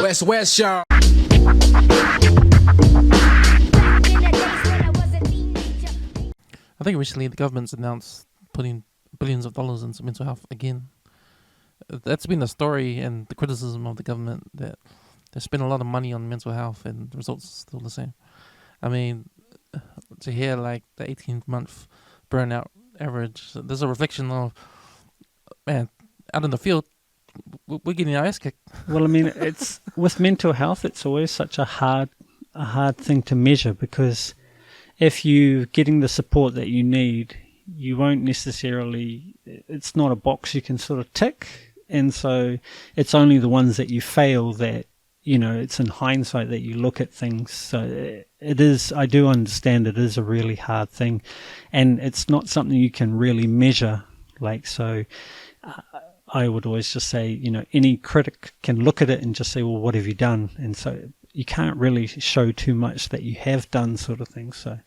WesWes, y'all. I think recently the government's announced putting billions of dollars into mental health again. That's been the story and the criticism of the government, that they spend a lot of money on mental health and the results are still the same. I mean, to hear like the 18-month burnout average, there's a reflection of, man, out in the field, we're getting our ass kicked. Well, I mean, it's with mental health, it's always such a hard thing to measure, because if you're getting the support that you need, you won't necessarily, it's not a box you can sort of tick. And so it's only the ones that you fail that, it's in hindsight that you look at things. So it is, I do understand it is a really hard thing, and it's not something you can really measure. I would always just say, any critic can look at it and just say, well, what have you done? And so you can't really show too much that you have done, sort of thing. So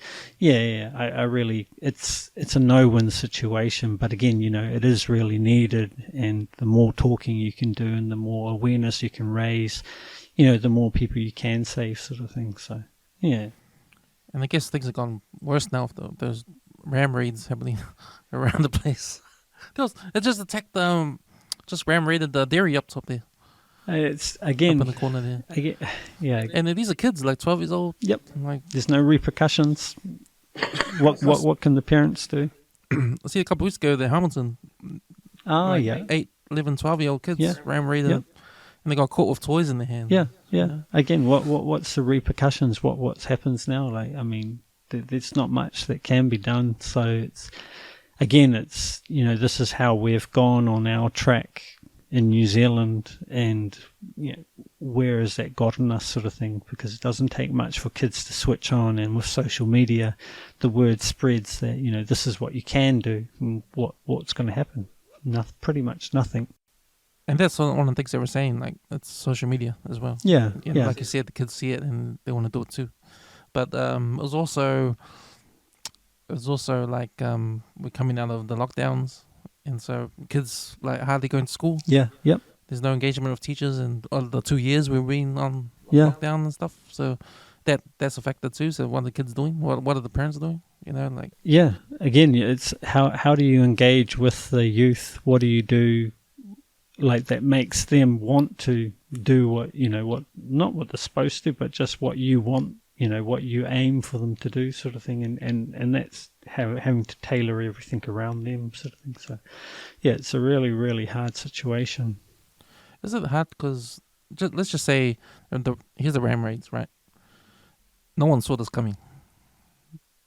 I really, it's a no-win situation, but again, it is really needed, and the more talking you can do and the more awareness you can raise, the more people you can save, sort of thing. So yeah. And I guess things have gone worse now with those ram raids happening around the place. It just attacked just ram raided the dairy up top there. It's again up in the corner there. Yeah. And these are kids, like 12 years old. Yep. Like, there's no repercussions. What can the parents do? I see a couple of weeks ago, the Hamilton. Oh, yeah. 8, 11, 12-year-old kids ram raided, and they got caught with toys in their hands. Yeah. Again, what's the repercussions? What happens now? Like, I mean, there's not much that can be done. So it's this is how we've gone on our track in New Zealand, and where has that gotten us, sort of thing, because it doesn't take much for kids to switch on, and with social media the word spreads that this is what you can do, and what's going to happen. Pretty much nothing. And that's one of the things they were saying, like, it's social media as well. Yeah. Like you said, the kids see it and they want to do it too. But it was also like we're coming out of the lockdowns, and so kids like hardly going to school. Yeah. Yep. There's no engagement with teachers, and the 2 years we've been on lockdown and stuff. So that's a factor too. So what are the kids doing? What are the parents doing? Yeah. Again, it's how do you engage with the youth? What do you do, like, that makes them want to do what not what they're supposed to, but just what you want. What you aim for them to do, sort of thing, and that's having to tailor everything around them, sort of thing. So, yeah, it's a really, really hard situation. Is it hard? Because let's just say here's the ram raids, right? No one saw this coming.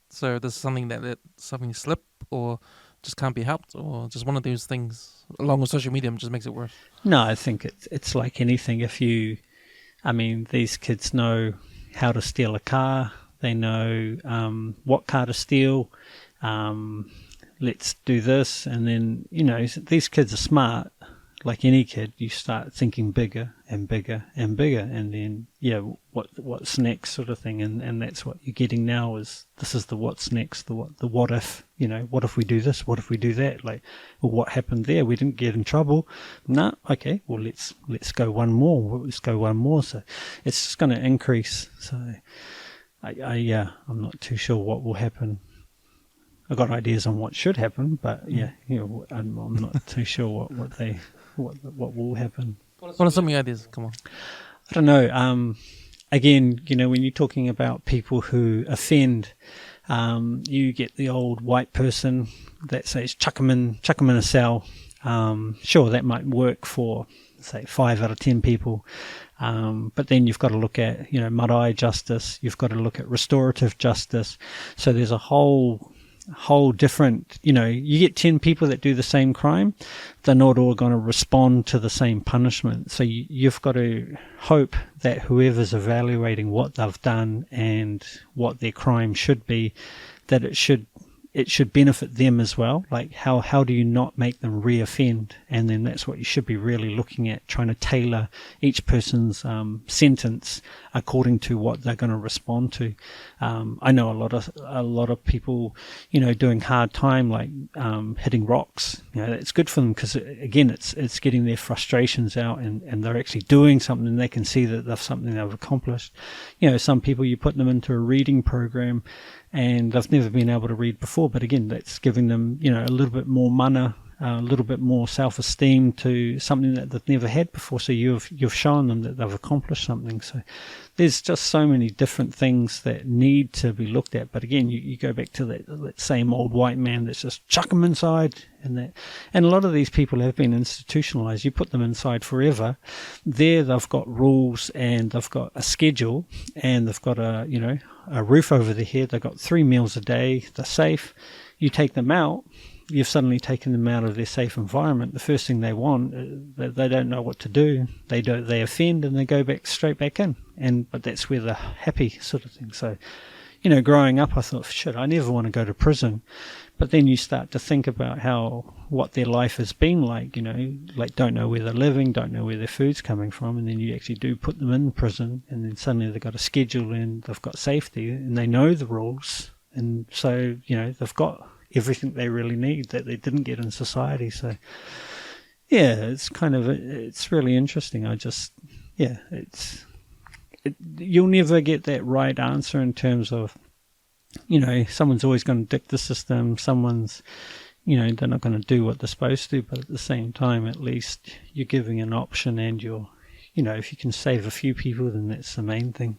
So there's something that something slip, or just can't be helped, or just one of those things along with social media just makes it worse. No, I think it's like anything. These kids know how to steal a car. They know what car to steal. Let's do this. And then, these kids are smart. Like any kid, you start thinking bigger and bigger and bigger. And then, what's next, sort of thing. And that's what you're getting now is, this is the what's next, the what if, what if we do this? What if we do that? Like, well, what happened there? We didn't get in trouble. No, okay, well, let's go one more. Let's go one more. So it's just going to increase. So I'm not too sure what will happen. I've got ideas on what should happen, but I'm not too sure what will happen. What are some of your ideas? Come on. I don't know. Again, when you're talking about people who offend, you get the old white person that says chuck 'em in a cell. Sure, that might work for, say, 5 out of 10 people. But then you've got to look at, marae justice. You've got to look at restorative justice. So there's a whole different, you get 10 people that do the same crime, they're not all going to respond to the same punishment. So you've got to hope that whoever's evaluating what they've done and what their crime should be, that it should it should benefit them as well. Like how do you not make them reoffend? And then that's what you should be really looking at, trying to tailor each person's sentence according to what they're going to respond to. I know a lot of people, doing hard time, like hitting rocks. It's good for them because again, it's getting their frustrations out, and they're actually doing something. And they can see that they've something they've accomplished. Some people, you put them into a reading program and they've never been able to read before, but again, that's giving them a little bit more mana, a little bit more self-esteem to something that they've never had before. So you've shown them that they've accomplished something. So there's just so many different things that need to be looked at. But again, you go back to that same old white man that's just chuck them inside, and a lot of these people have been institutionalized. You put them inside forever. There they've got rules, and they've got a schedule, and they've got a roof over their head. They've got 3 meals a day. They're safe. You take them out, you've suddenly taken them out of their safe environment. The first thing they want, they don't know what to do. They offend, and they go straight back in. But that's where they're happy, sort of thing. So, growing up, I thought, shit, I never want to go to prison. But then you start to think about what their life has been like, like don't know where they're living, don't know where their food's coming from, and then you actually do put them in prison, and then suddenly they've got a schedule and they've got safety and they know the rules, and so they've got everything they really need that they didn't get in society. So yeah, it's really interesting. You'll never get that right answer in terms of someone's always going to dict the system. Someone's, they're not going to do what they're supposed to, but at the same time, at least you're giving an option, and if you can save a few people, then that's the main thing.